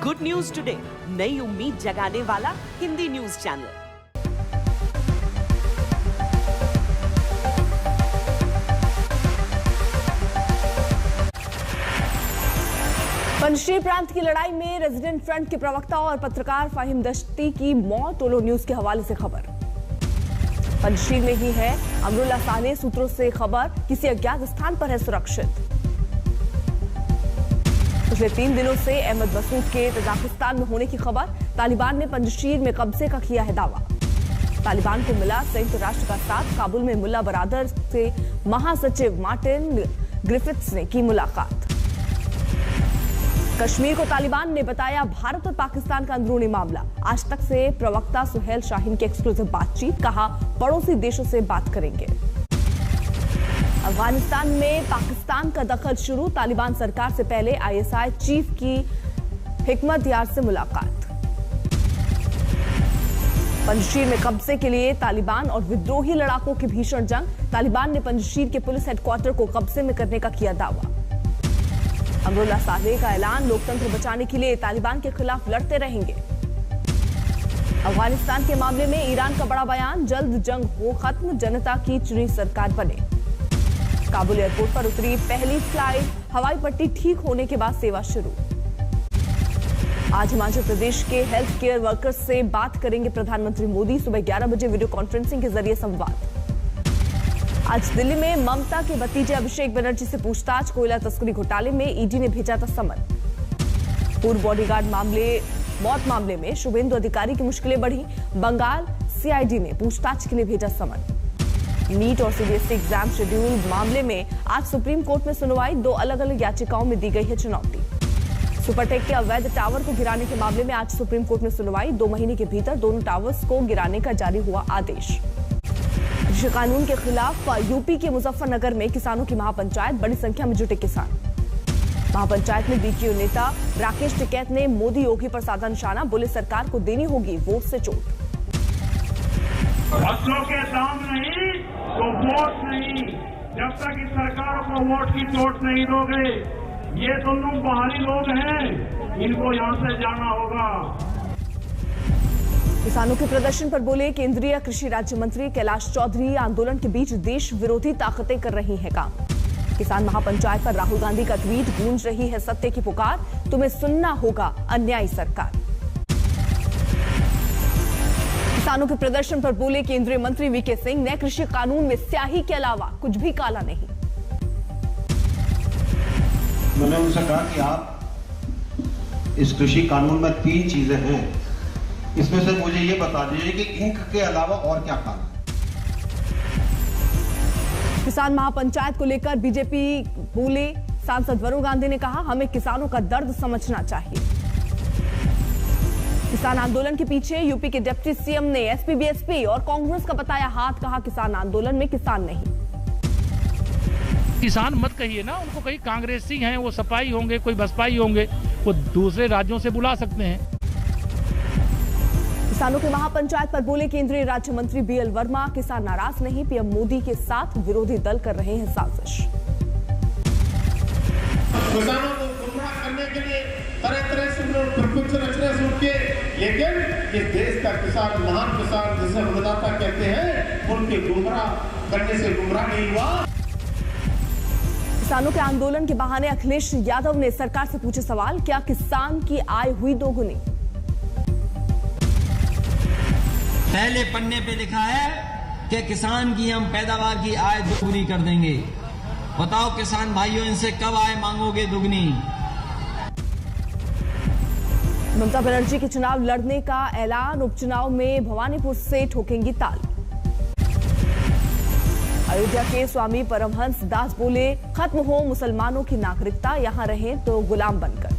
Good news today, नई उम्मीद जगाने वाला हिंदी न्यूज चैनल। पंजशीर प्रांत की लड़ाई में रेजिडेंट फ्रंट के प्रवक्ता और पत्रकार फाहिम दश्ती की मौत, टोलो न्यूज के हवाले से खबर। पंजशीर में ही है अमरुल्ला सालेह, सूत्रों से खबर किसी अज्ञात स्थान पर है सुरक्षित। पिछले 3 दिनों से अहमद मसूद के तजाकिस्तान में होने की खबर। तालिबान ने पंजशीर में कब्जे का किया है दावा। तालिबान को मिला संयुक्त राष्ट्र का साथ। काबुल में मुल्ला बरादर से महासचिव मार्टिन ग्रिफिथ्स ने की मुलाकात। कश्मीर को तालिबान ने बताया भारत और पाकिस्तान का अंदरूनी मामला। आज तक से प्रवक्ता सुहेल शाहीन की एक्सक्लूसिव बातचीत, कहा पड़ोसी देशों से बात करेंगे। अफगानिस्तान में पाकिस्तान का दखल शुरू। तालिबान सरकार से पहले आईएसआई चीफ की हिकमत यार से मुलाकात। पंजशीर में कब्जे के लिए तालिबान और विद्रोही लड़ाकों की भीषण जंग। तालिबान ने पंजशीर के पुलिस हेडक्वार्टर को कब्जे में करने का किया दावा। अमरुल्ला सालेह का ऐलान, लोकतंत्र बचाने के लिए तालिबान के खिलाफ लड़ते रहेंगे। अफगानिस्तान के मामले में ईरान का बड़ा बयान, जल्द जंग हो खत्म, जनता की चुनी सरकार बने। काबुल एयरपोर्ट पर उतरी पहली फ्लाइट, हवाई पट्टी ठीक होने के बाद सेवा शुरू। आज हिमाचल प्रदेश के हेल्थ केयर वर्कर्स से बात करेंगे प्रधानमंत्री मोदी। सुबह 11 बजे वीडियो कॉन्फ्रेंसिंग के जरिए संवाद। आज दिल्ली में ममता के भतीजे अभिषेक बनर्जी से पूछताछ। कोयला तस्करी घोटाले में ईडी ने भेजा था समन। पूर्व बॉडीगार्ड मौत मामले में शुभेंदु अधिकारी की मुश्किलें बढ़ी। बंगाल सीआईडी ने पूछताछ के लिए भेजा समन। नीट और सीबीएसई एग्जाम शेड्यूल मामले में आज सुप्रीम कोर्ट में सुनवाई। 2 अलग अलग याचिकाओं में दी गई है चुनौती। सुपरटेक के अवैध टावर को गिराने के मामले में आज सुप्रीम कोर्ट में सुनवाई। 2 महीने के भीतर दोनों टावर्स को गिराने का जारी हुआ आदेश। कृषि कानून के खिलाफ यूपी के मुजफ्फरनगर में किसानों की महापंचायत, बड़ी संख्या में जुटे किसान। महापंचायत में बीजेपी नेता राकेश टिकैत ने मोदी योगी पर साधा निशाना, बोले सरकार को देनी होगी वोट से चोट। फसलों के दाम नहीं तो वोट नहीं। जब तक इस सरकार को वोट की चोट नहीं दोगे, ये दोनों बाहरी लोग हैं, इनको यहां से जाना होगा। किसानों के प्रदर्शन पर बोले केंद्रीय कृषि राज्य मंत्री कैलाश चौधरी, आंदोलन के बीच देश विरोधी ताकतें कर रही हैं काम। किसान महापंचायत पर राहुल गांधी का ट्वीट, गूंज रही है सत्य की पुकार, तुम्हें सुनना होगा अन्यायी सरकार। किसानों के प्रदर्शन पर बोले केंद्रीय मंत्री वीके सिंह, नए कृषि कानून में स्याही के अलावा कुछ भी काला नहीं। मैंने उनसे कहा कि आप इस कृषि कानून में 3 चीजें हैं, इसमें से मुझे ये बता दीजिए कि इंक के अलावा और क्या काला है। किसान महापंचायत को लेकर बीजेपी बोले, सांसद वरुण गांधी ने कहा हमें किसानों का दर्द समझना चाहिए। किसान आंदोलन के पीछे यूपी के डिप्टी सीएम ने एसपी बीएसपी और कांग्रेस का बताया हाथ, कहा किसान आंदोलन में किसान नहीं। किसान मत कहिए ना, उनको कहीं कांग्रेसी हैं, वो सपाई होंगे, कोई बसपाई होंगे, वो दूसरे राज्यों से बुला सकते हैं। किसानों के महापंचायत पर बोले केंद्रीय राज्य मंत्री बीएल वर्मा, किसान नाराज नहीं, पीएम मोदी के साथ विरोधी दल कर रहे हैं साजिश। किसानों को गुमराह करने के लिए तरह तरह से प्रपंच रचना शुरू किए, लेकिन इस देश का किसान, महान किसान जिसे अन्नदाता कहते हैं, उनके गुमराह करने से गुमराह नहीं हुआ। किसानों के आंदोलन के बहाने अखिलेश यादव ने सरकार से पूछे सवाल, क्या किसान की आय हुई दोगुनी? पहले पन्ने पे लिखा है कि किसान की हम पैदावार की आय दोगुनी कर देंगे। बताओ किसान भाइयों, इनसे कब आय मांगोगे दुगनी? ममता बनर्जी के चुनाव लड़ने का ऐलान, उपचुनाव में भवानीपुर से ठोकेंगी ताल। अयोध्या के स्वामी परमहंस दास बोले, खत्म हो मुसलमानों की नागरिकता, यहां रहें तो गुलाम बनकर।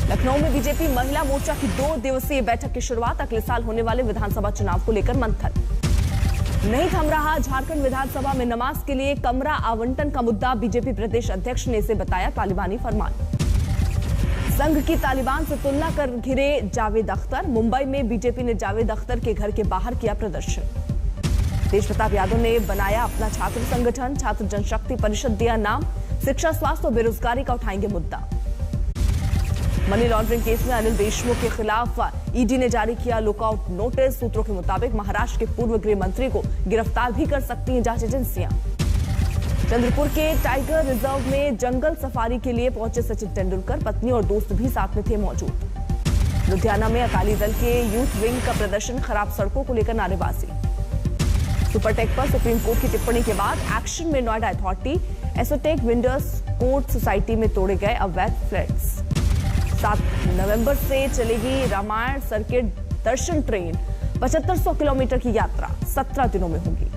लखनऊ में बीजेपी महिला मोर्चा की 2 दिवसीय बैठक की शुरुआत। अगले साल होने वाले विधानसभा चुनाव को लेकर मंथन। नहीं थम रहा झारखंड विधानसभा में नमाज के लिए कमरा आवंटन का मुद्दा। बीजेपी प्रदेश अध्यक्ष ने इसे बताया तालिबानी फरमान। संघ की तालिबान से तुलना कर घिरे जावेद अख्तर। मुंबई में बीजेपी ने जावेद अख्तर के घर के बाहर किया प्रदर्शन। तेज प्रताप यादव ने बनाया अपना छात्र संगठन, छात्र जनशक्ति परिषद दिया नाम। शिक्षा, स्वास्थ्य और बेरोजगारी का उठाएंगे मुद्दा। मनी लॉन्ड्रिंग केस में अनिल देशमुख के खिलाफ ईडी ने जारी किया लुकआउट नोटिस। सूत्रों के मुताबिक महाराष्ट्र के पूर्व गृह मंत्री को गिरफ्तार भी कर सकती हैं जांच एजेंसियां। चंद्रपुर के टाइगर रिजर्व में जंगल सफारी के लिए पहुंचे सचिन तेंदुलकर, पत्नी और दोस्त भी साथ में थे मौजूद। लुधियाना में अकाली दल के यूथ विंग का प्रदर्शन, खराब सड़कों को लेकर नारेबाजी। सुपरटेक पर सुप्रीम कोर्ट की टिप्पणी के बाद एक्शन में नोएडा अथॉरिटी, एसोटेक विंडर्स कोर्ट सोसाइटी में तोड़े गए अवैध फ्लैट्स। 7 नवंबर से चलेगी रामायण सर्किट दर्शन ट्रेन, 7500 किलोमीटर की यात्रा 17 दिनों में होगी।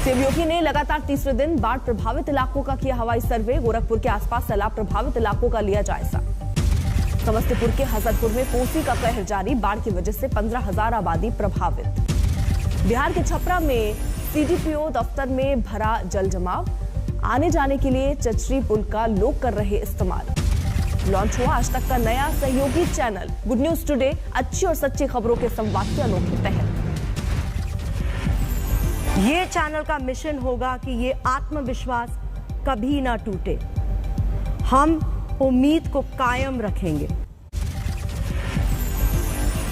सीएम योगी ने लगातार तीसरे दिन बाढ़ प्रभावित इलाकों का किया हवाई सर्वे। गोरखपुर के आसपास सैलाब प्रभावित इलाकों का लिया जायजा। समस्तीपुर के हसनपुर में कोसी का कहर जारी, बाढ़ की वजह से 15,000 आबादी प्रभावित। बिहार के छपरा में सीडीपीओ दफ्तर में भरा जल जमाव, आने जाने के लिए चचरी पुल का लोग कर रहे इस्तेमाल। लॉन्च हुआ आज तक का नया सहयोगी चैनल गुड न्यूज टुडे, अच्छी और सच्ची खबरों के संवाद के अनोखे तहत। ये चैनल का मिशन होगा कि ये आत्मविश्वास कभी ना टूटे, हम उम्मीद को कायम रखेंगे।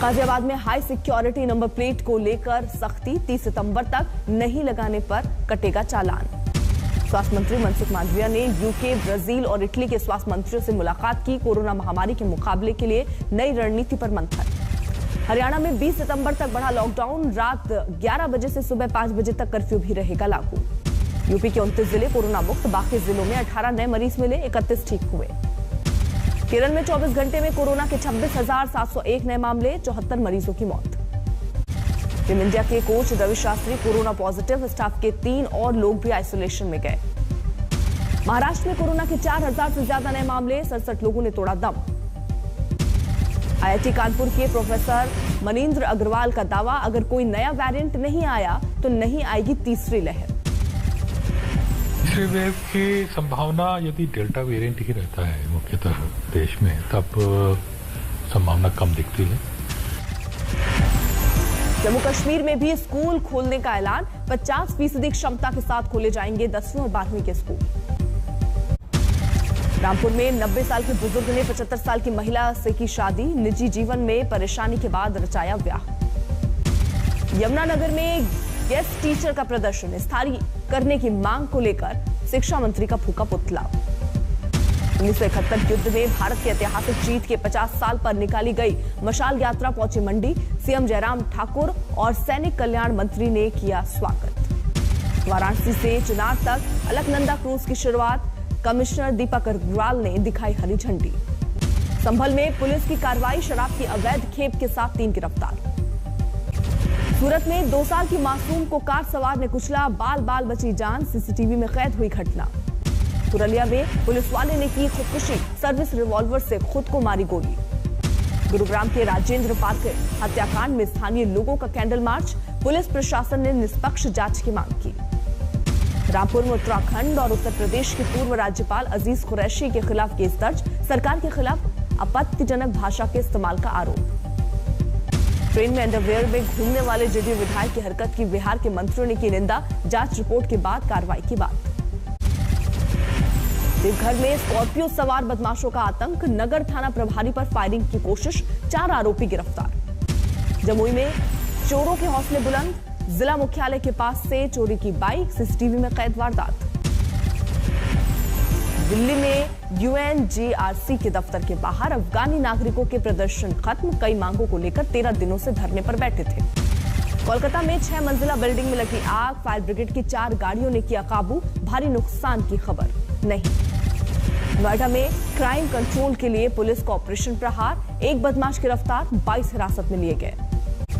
गाजियाबाद में हाई सिक्योरिटी नंबर प्लेट को लेकर सख्ती, 30 सितंबर तक नहीं लगाने पर कटेगा चालान। स्वास्थ्य मंत्री मनसुख मांडविया ने यूके, ब्राजील और इटली के स्वास्थ्य मंत्रियों से मुलाकात की। कोरोना महामारी के मुकाबले के लिए नई रणनीति पर मंथन। हरियाणा में 20 सितंबर तक बढ़ा लॉकडाउन, रात 11 बजे से सुबह 5 बजे तक कर्फ्यू भी रहेगा लागू। यूपी के 29 जिले कोरोना मुक्त, बाकी जिलों में 18 नए मरीज मिले, 31 ठीक हुए। केरल में 24 घंटे में कोरोना के 26,701 नए मामले, 74 मरीजों की मौत। टीम इंडिया के coach Ravi Shastri corona positive, staff के 3 और लोग भी आइसोलेशन में गए। महाराष्ट्र में कोरोना के 4,000 से ज्यादा नए मामले, 67 लोगों ने तोड़ा दम। आईआईटी कानपुर के प्रोफेसर मनींद्र अग्रवाल का दावा, अगर कोई नया वेरिएंट नहीं आया तो नहीं आएगी तीसरी लहर। तीसरे वेव की संभावना यदि डेल्टा वेरिएंट ही रहता है मुख्यतः देश में, तब संभावना कम दिखती है। जम्मू कश्मीर में भी स्कूल खोलने का ऐलान, 50% क्षमता के साथ खोले जाएंगे 10वीं और 12वीं के स्कूल। रामपुर में 90 साल के बुजुर्ग ने 75 साल की महिला से की शादी, निजी जीवन में परेशानी के बाद रचाया ब्याह। यमुनानगर में गेस्ट टीचर का प्रदर्शन, स्थायी करने की मांग को लेकर शिक्षा मंत्री का फूका पुतला। 1971 युद्ध में भारत के ऐतिहासिक जीत के 50 साल पर निकाली गई मशाल यात्रा पहुंची मंडी, सीएम जयराम ठाकुर और सैनिक कल्याण मंत्री ने किया स्वागत। वाराणसी से चुनार तक अलकनंदा क्रूज की शुरुआत, कमिश्नर दीपक अग्रवाल ने दिखाई हरी झंडी। संभल में पुलिस की कार्रवाई, शराब की अवैध खेप के साथ 3 गिरफ्तार। सूरत में 2 साल की मासूम को कार सवार ने कुचला, बाल बाल बची जान, सीसीटीवी में कैद हुई घटना। पुरलिया में पुलिस वाले ने की खुदकुशी, सर्विस रिवॉल्वर से खुद को मारी गोली। गुरुग्राम के राजेंद्र पार्क हत्याकांड में स्थानीय लोगों का कैंडल मार्च, पुलिस प्रशासन ने निष्पक्ष जांच की मांग की। रामपुर में उत्तराखंड और उत्तर प्रदेश के पूर्व राज्यपाल अजीज कुरैशी के खिलाफ केस दर्ज, सरकार के खिलाफ आपत्तिजनक भाषा के इस्तेमाल का आरोप। ट्रेन में अंडरवियर में घूमने वाले जेडीयू विधायक की हरकत की बिहार के मंत्रियों ने की निंदा, जांच रिपोर्ट के बाद कार्रवाई की बात। देवघर में स्कॉर्पियो सवार बदमाशों का आतंक, नगर थाना प्रभारी पर फायरिंग की कोशिश, 4 आरोपी गिरफ्तार। जमुई में चोरों के हौसले बुलंद, जिला मुख्यालय के पास से चोरी की बाइक, सीसीटीवी में कैद वारदात। दिल्ली में यूएनजीआरसी के दफ्तर के बाहर अफगानी नागरिकों के प्रदर्शन खत्म, कई मांगों को लेकर 13 दिनों से धरने पर बैठे थे। कोलकाता में 6 मंजिला बिल्डिंग में लगी आग, फायर ब्रिगेड की 4 गाड़ियों ने किया काबू, भारी नुकसान की खबर नहीं। नोएडा में क्राइम कंट्रोल के लिए पुलिस का ऑपरेशन प्रहार, 1 बदमाश गिरफ्तार, 22 हिरासत में लिए गए।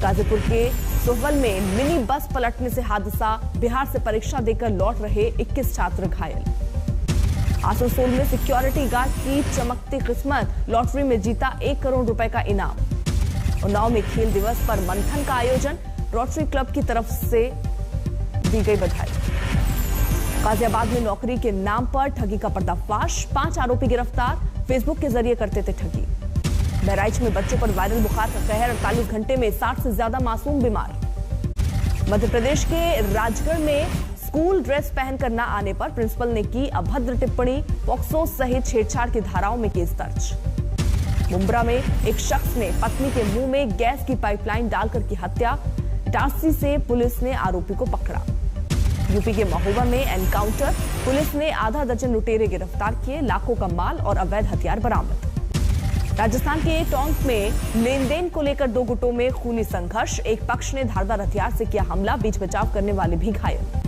गाजीपुर के सोहवल में मिनी बस पलटने से हादसा, बिहार से परीक्षा देकर लौट रहे 21 छात्र घायल। आसनसोल में सिक्योरिटी गार्ड की चमकती किस्मत, लॉटरी में जीता 1 करोड़ रुपए का इनाम। उन्नाव में खेल दिवस पर मंथन का आयोजन, रोटरी क्लब की तरफ से दी गई बधाई। गाजियाबाद में नौकरी के नाम पर ठगी का पर्दाफाश, 5 आरोपी गिरफ्तार, फेसबुक के जरिए करते थे ठगी। बहराइच में बच्चों पर वायरल बुखार का कहर, 48 घंटे में 60 से ज्यादा मासूम बीमार। मध्य प्रदेश के राजगढ़ में स्कूल ड्रेस पहनकर न आने पर प्रिंसिपल ने की अभद्र टिप्पणी, पॉक्सो सहित छेड़छाड़ की धाराओं में केस दर्ज। मुंब्रा में एक शख्स ने पत्नी के मुंह में गैस की पाइपलाइन डालकर की हत्या, इटारसी से पुलिस ने आरोपी को पकड़ा। यूपी के महोबा में एनकाउंटर, पुलिस ने आधा दर्जन लुटेरे गिरफ्तार किए, लाखों का माल और अवैध हथियार बरामद। राजस्थान के टोंक में लेन देन को लेकर दो गुटों में खूनी संघर्ष, एक पक्ष ने धारदार हथियार से किया हमला, बीच बचाव करने वाले भी घायल।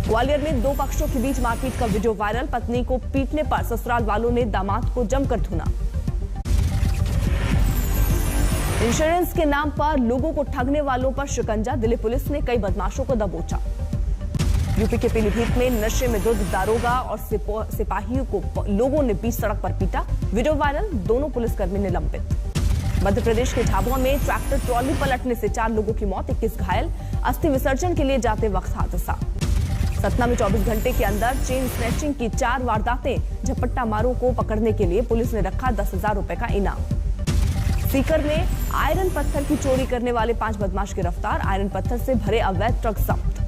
ग्वालियर में दो पक्षों के बीच मारपीट का वीडियो वायरल, पत्नी को पीटने पर ससुराल वालों ने दामाद को जमकर धुना। इंश्योरेंस के नाम पर लोगों को ठगने वालों पर शिकंजा, दिल्ली पुलिस ने कई बदमाशों को दबोचा। यूपी के पीलीभीत में नशे में धुत दारोगा और सिपाहियों को लोगों ने बीच सड़क पर पीटा, वीडियो वायरल, दोनों पुलिसकर्मी निलंबित। मध्य प्रदेश के झाबुआ में ट्रैक्टर ट्रॉली पलटने से 4 लोगों की मौत, 21 घायल, अस्थि विसर्जन के लिए जाते वक्त हादसा। सतना में 24 घंटे के अंदर चेन स्नैचिंग की 4 वारदातें, झपट्टा मारों को पकड़ने के लिए पुलिस ने रखा 10,000 रुपए का इनाम। सीकर में आयरन पत्थर की चोरी करने वाले 5 बदमाश गिरफ्तार, आयरन पत्थर से भरे अवैध ट्रक जब्त।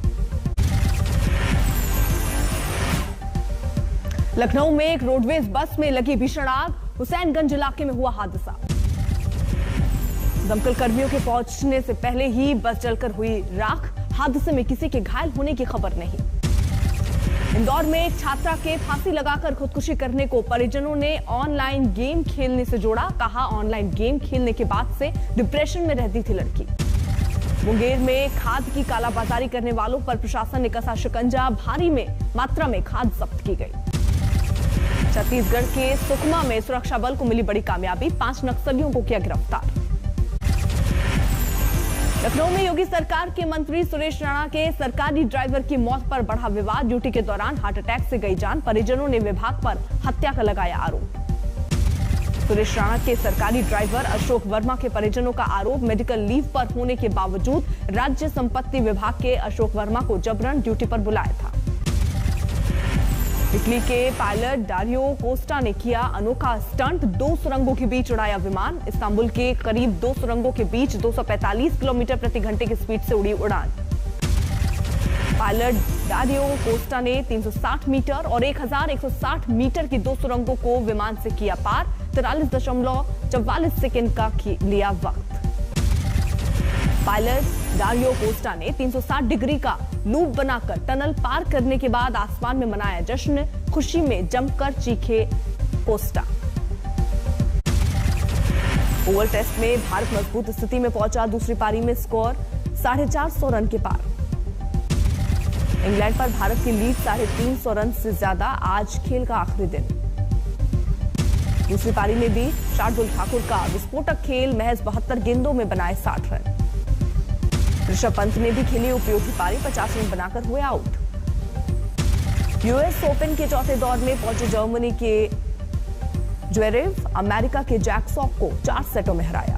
लखनऊ में एक रोडवेज बस में लगी भीषण आग, हुसैनगंज इलाके में हुआ हादसा। दमकल कर्मियों के पहुंचने से पहले ही बस जलकर हुई राख, हादसे में किसी के घायल होने की खबर नहीं। इंदौर में एक छात्रा के फांसी लगाकर खुदकुशी करने को परिजनों ने ऑनलाइन गेम खेलने से जोड़ा, कहा ऑनलाइन गेम खेलने के बाद से डिप्रेशन में रहती थी लड़की। मुंगेर में खाद की कालाबाजारी करने वालों पर प्रशासन ने कसा शिकंजा, भारी मात्रा में खाद जब्त की गई। छत्तीसगढ़ के सुकमा में सुरक्षा बल को मिली बड़ी कामयाबी, 5 नक्सलियों को किया गिरफ्तार। लखनऊ में योगी सरकार के मंत्री सुरेश राणा के सरकारी ड्राइवर की मौत पर बढ़ा विवाद, ड्यूटी के दौरान हार्ट अटैक से गई जान, परिजनों ने विभाग पर हत्या का लगाया आरोप। सुरेश राणा के सरकारी ड्राइवर अशोक वर्मा के परिजनों का आरोप, मेडिकल लीव पर होने के बावजूद राज्य संपत्ति विभाग के अशोक वर्मा को जबरन ड्यूटी पर बुलाया था। इटली के पायलट डारियो कोस्टा ने किया अनोखा स्टंट, 2 सुरंगों के बीच उड़ाया विमान, इस्तांबुल के करीब 2 सुरंगों के बीच 245 किलोमीटर प्रति घंटे की स्पीड से उड़ी उड़ान। पायलट डारियो कोस्टा ने 360 मीटर और 1160 मीटर की 2 सुरंगों को विमान से किया पार, 43.44 सेकेंड का लिया वक्त। पायलट डारियो कोस्टा ने 360 डिग्री का लूप बनाकर टनल पार करने के बाद आसमान में मनाया जश्न, खुशी में जमकर चीखे कोस्टा। ओवल टेस्ट में भारत मजबूत स्थिति में पहुंचा, दूसरी पारी में स्कोर 450 रन के पार। इंग्लैंड पर भारत की लीड 350 रन से ज्यादा, आज खेल का आखिरी दिन। दूसरी पारी में भी शार्दुल ठाकुर का विस्फोटक खेल, महज 72 गेंदों में बनाए 60 रन। ऋषभ पंत ने भी खेली उपयोगी पारी, 50 रन बनाकर हुए आउट। यूएस ओपन के चौथे दौर में पहुंचे जर्मनी के ज्वेरेव अमेरिका के जैक सॉक को 4 सेटों में हराया।